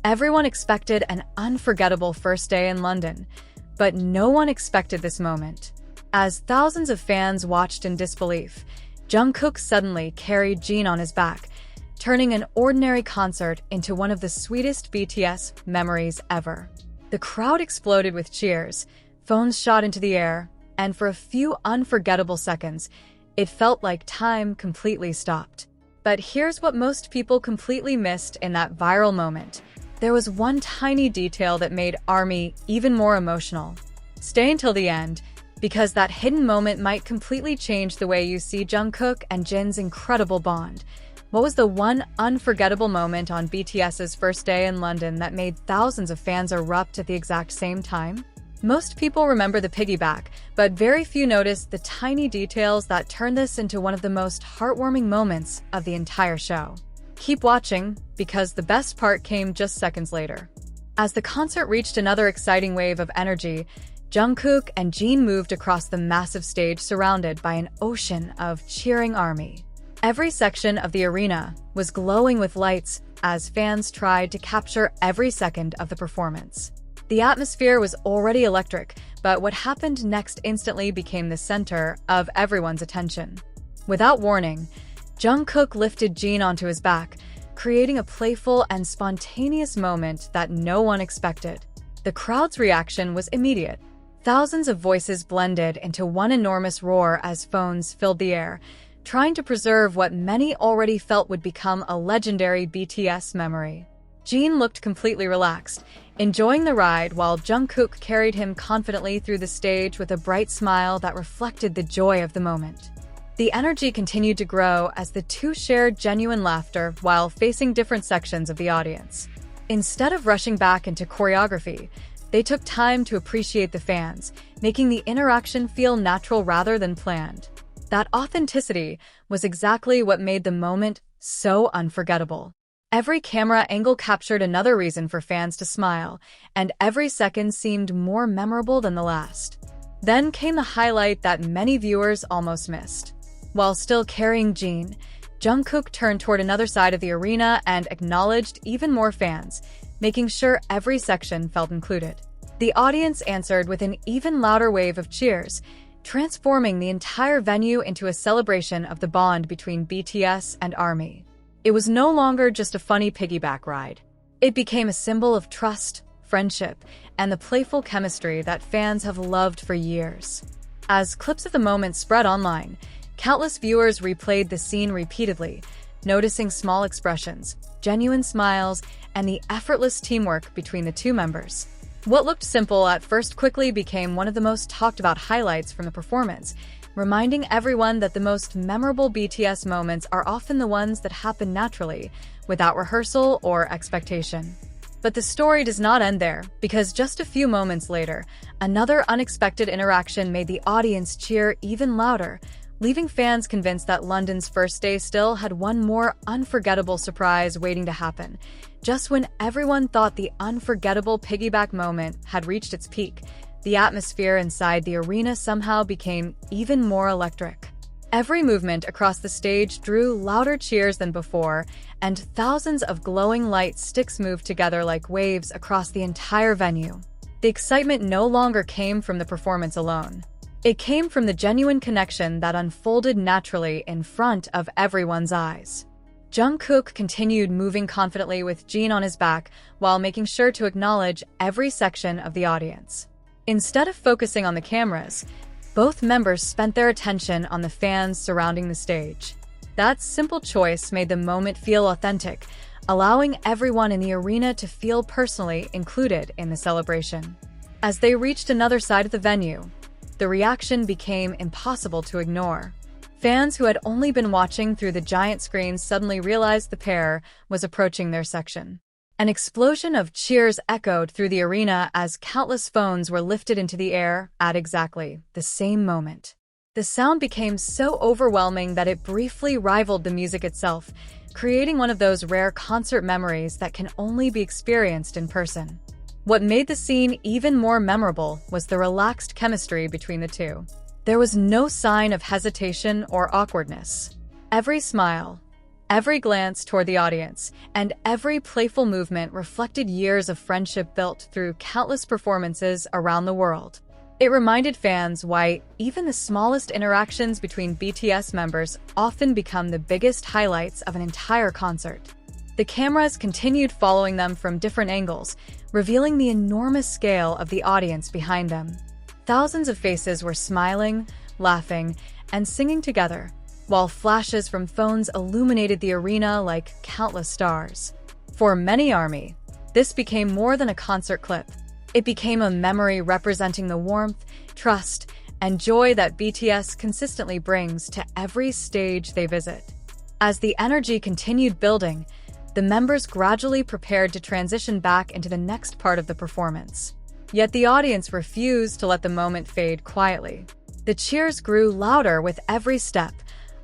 Everyone expected an unforgettable first day in London, but no one expected this moment. As thousands of fans watched in disbelief, Jungkook suddenly carried Jin on his back, turning an ordinary concert into one of the sweetest BTS memories ever. The crowd exploded with cheers, phones shot into the air, and for a few unforgettable seconds, it felt like time completely stopped. But here's what most people completely missed in that viral moment. There was one tiny detail that made ARMY even more emotional. Stay until the end, because that hidden moment might completely change the way you see Jungkook and Jin's incredible bond. What was the one unforgettable moment on BTS's first day in London that made thousands of fans erupt at the exact same time? Most people remember the piggyback, but very few noticed the tiny details that turned this into one of the most heartwarming moments of the entire show. Keep watching, because the best part came just seconds later. As the concert reached another exciting wave of energy, Jungkook and Jin moved across the massive stage surrounded by an ocean of cheering ARMY. Every section of the arena was glowing with lights as fans tried to capture every second of the performance. The atmosphere was already electric, but what happened next instantly became the center of everyone's attention. Without warning, Jungkook lifted Jin onto his back, creating a playful and spontaneous moment that no one expected. The crowd's reaction was immediate. Thousands of voices blended into one enormous roar as phones filled the air, trying to preserve what many already felt would become a legendary BTS memory. Jin looked completely relaxed, enjoying the ride while Jungkook carried him confidently through the stage with a bright smile that reflected the joy of the moment. The energy continued to grow as the two shared genuine laughter while facing different sections of the audience. Instead of rushing back into choreography, they took time to appreciate the fans, making the interaction feel natural rather than planned. That authenticity was exactly what made the moment so unforgettable. Every camera angle captured another reason for fans to smile, and every second seemed more memorable than the last. Then came the highlight that many viewers almost missed. While still carrying Jin, Jungkook turned toward another side of the arena and acknowledged even more fans, making sure every section felt included. The audience answered with an even louder wave of cheers, transforming the entire venue into a celebration of the bond between BTS and ARMY. It was no longer just a funny piggyback ride. It became a symbol of trust, friendship, and the playful chemistry that fans have loved for years. As clips of the moment spread online, countless viewers replayed the scene repeatedly, noticing small expressions, genuine smiles, and the effortless teamwork between the two members. What looked simple at first quickly became one of the most talked about highlights from the performance, reminding everyone that the most memorable BTS moments are often the ones that happen naturally, without rehearsal or expectation. But the story does not end there, because just a few moments later, another unexpected interaction made the audience cheer even louder, leaving fans convinced that London's first day still had one more unforgettable surprise waiting to happen. Just when everyone thought the unforgettable piggyback moment had reached its peak, the atmosphere inside the arena somehow became even more electric. Every movement across the stage drew louder cheers than before, and thousands of glowing light sticks moved together like waves across the entire venue. The excitement no longer came from the performance alone. It came from the genuine connection that unfolded naturally in front of everyone's eyes. Jungkook continued moving confidently with Jin on his back while making sure to acknowledge every section of the audience. Instead of focusing on the cameras, both members spent their attention on the fans surrounding the stage. That simple choice made the moment feel authentic, allowing everyone in the arena to feel personally included in the celebration. As they reached another side of the venue, the reaction became impossible to ignore. Fans who had only been watching through the giant screens suddenly realized the pair was approaching their section. An explosion of cheers echoed through the arena as countless phones were lifted into the air at exactly the same moment. The sound became so overwhelming that it briefly rivaled the music itself, creating one of those rare concert memories that can only be experienced in person. What made the scene even more memorable was the relaxed chemistry between the two. There was no sign of hesitation or awkwardness. Every smile, every glance toward the audience, and every playful movement reflected years of friendship built through countless performances around the world. It reminded fans why even the smallest interactions between BTS members often become the biggest highlights of an entire concert. The cameras continued following them from different angles, revealing the enormous scale of the audience behind them. Thousands of faces were smiling, laughing, and singing together, while flashes from phones illuminated the arena like countless stars. For many ARMY, this became more than a concert clip. It became a memory representing the warmth, trust, and joy that BTS consistently brings to every stage they visit. As the energy continued building, the members gradually prepared to transition back into the next part of the performance. Yet the audience refused to let the moment fade quietly. The cheers grew louder with every step,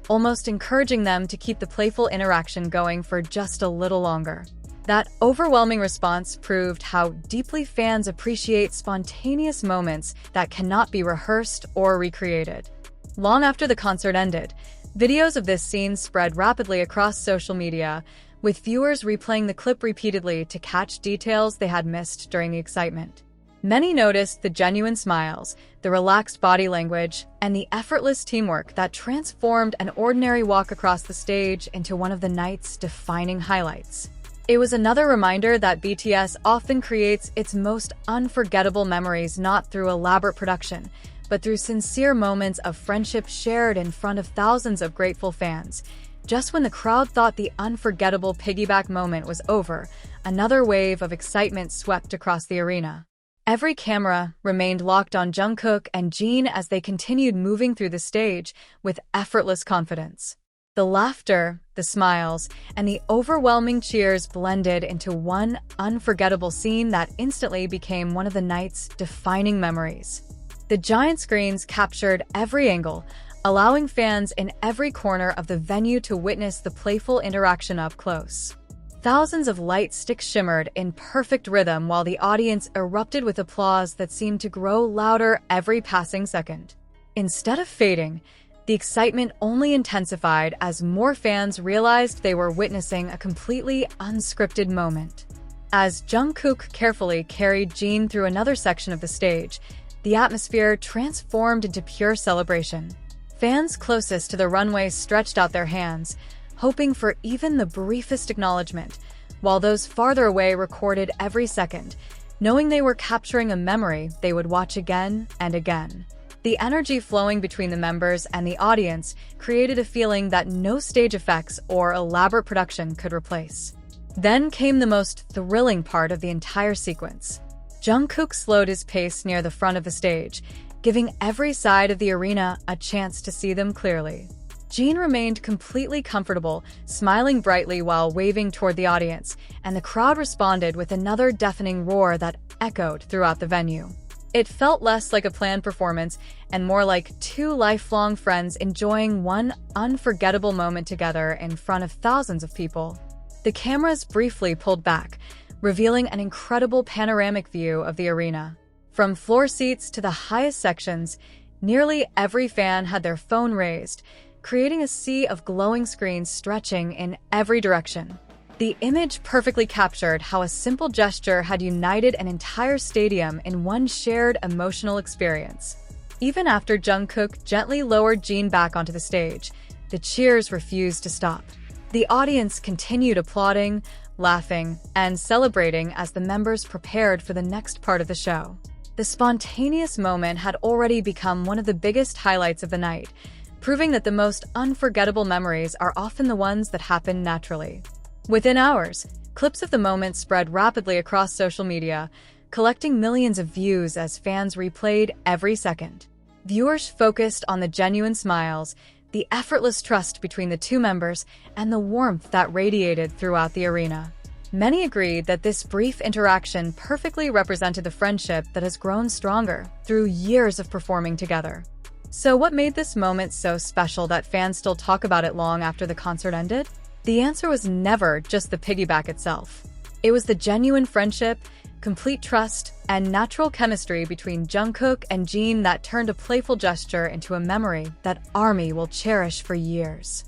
almost encouraging them to keep the playful interaction going for just a little longer. That overwhelming response proved how deeply fans appreciate spontaneous moments that cannot be rehearsed or recreated. Long after the concert ended, videos of this scene spread rapidly across social media, with viewers replaying the clip repeatedly to catch details they had missed during the excitement. Many noticed the genuine smiles, the relaxed body language, and the effortless teamwork that transformed an ordinary walk across the stage into one of the night's defining highlights. It was another reminder that BTS often creates its most unforgettable memories not through elaborate production, but through sincere moments of friendship shared in front of thousands of grateful fans. Just when the crowd thought the unforgettable piggyback moment was over, another wave of excitement swept across the arena. Every camera remained locked on Jungkook and Jin as they continued moving through the stage with effortless confidence. The laughter, the smiles, and the overwhelming cheers blended into one unforgettable scene that instantly became one of the night's defining memories. The giant screens captured every angle, allowing fans in every corner of the venue to witness the playful interaction up close. Thousands of light sticks shimmered in perfect rhythm while the audience erupted with applause that seemed to grow louder every passing second. Instead of fading, the excitement only intensified as more fans realized they were witnessing a completely unscripted moment. As Jungkook carefully carried Jin through another section of the stage, the atmosphere transformed into pure celebration. Fans closest to the runway stretched out their hands, hoping for even the briefest acknowledgement, while those farther away recorded every second, knowing they were capturing a memory they would watch again and again. The energy flowing between the members and the audience created a feeling that no stage effects or elaborate production could replace. Then came the most thrilling part of the entire sequence. Jungkook slowed his pace near the front of the stage, giving every side of the arena a chance to see them clearly. Jin remained completely comfortable, smiling brightly while waving toward the audience, and the crowd responded with another deafening roar that echoed throughout the venue. It felt less like a planned performance and more like two lifelong friends enjoying one unforgettable moment together in front of thousands of people. The cameras briefly pulled back, revealing an incredible panoramic view of the arena. From floor seats to the highest sections, nearly every fan had their phone raised, creating a sea of glowing screens stretching in every direction. The image perfectly captured how a simple gesture had united an entire stadium in one shared emotional experience. Even after Jungkook gently lowered Jin back onto the stage, the cheers refused to stop. The audience continued applauding, laughing, and celebrating as the members prepared for the next part of the show. The spontaneous moment had already become one of the biggest highlights of the night, proving that the most unforgettable memories are often the ones that happen naturally. Within hours, clips of the moment spread rapidly across social media, collecting millions of views as fans replayed every second. Viewers focused on the genuine smiles, the effortless trust between the two members, and the warmth that radiated throughout the arena. Many agreed that this brief interaction perfectly represented the friendship that has grown stronger through years of performing together. So what made this moment so special that fans still talk about it long after the concert ended? The answer was never just the piggyback itself. It was the genuine friendship, complete trust, and natural chemistry between Jungkook and Jin that turned a playful gesture into a memory that ARMY will cherish for years.